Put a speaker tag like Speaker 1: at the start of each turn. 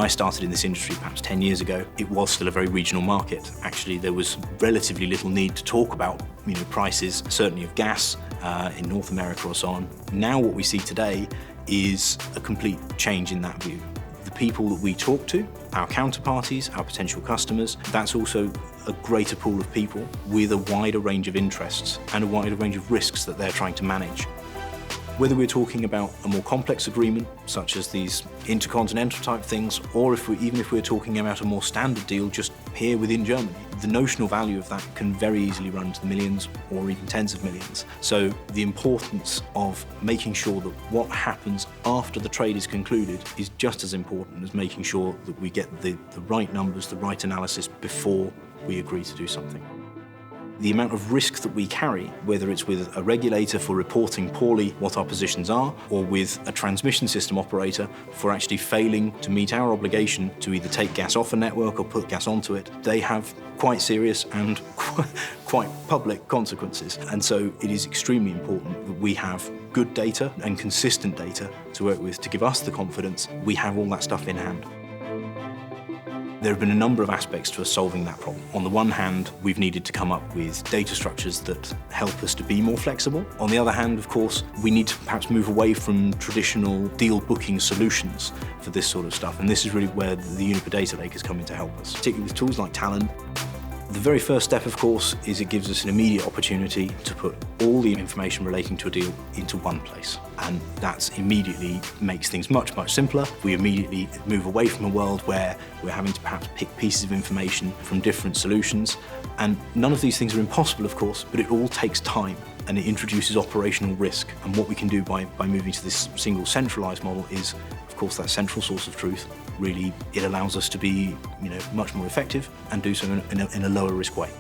Speaker 1: I started in this industry perhaps 10 years ago, it was still a very regional market. Actually, there was relatively little need to talk about prices, certainly of gas in North America or so on. Now what we see today is a complete change in that view. The people that we talk to, our counterparties, our potential customers, that's also a greater pool of people with a wider range of interests and a wider range of risks that they're trying to manage. Whether we're talking about a more complex agreement, such as these intercontinental type things, or even if we're talking about a more standard deal just here within Germany, the notional value of that can very easily run to the millions or even tens of millions. So the importance of making sure that what happens after the trade is concluded is just as important as making sure that we get the right numbers, the right analysis before we agree to do something. The amount of risk that we carry, whether it's with a regulator for reporting poorly what our positions are, or with a transmission system operator for actually failing to meet our obligation to either take gas off a network or put gas onto it, they have quite serious and quite public consequences. And so it is extremely important that we have good data and consistent data to work with to give us the confidence we have all that stuff in hand. There have been a number of aspects to us solving that problem. On the one hand, we've needed to come up with data structures that help us to be more flexible. On the other hand, of course, we need to perhaps move away from traditional deal booking solutions for this sort of stuff. And this is really where the Uniper Data Lake has come in to help us, particularly with tools like Talend. The very first step, of course, is it gives us an immediate opportunity to put all the information relating to a deal into one place. And that immediately makes things much, much simpler. We immediately move away from a world where we're having to perhaps pick pieces of information from different solutions. And none of these things are impossible, of course, but it all takes time and it introduces operational risk. And what we can do by moving to this single centralized model is, of course, that central source of truth. Really, it allows us to be much more effective and do so in a lower risk way.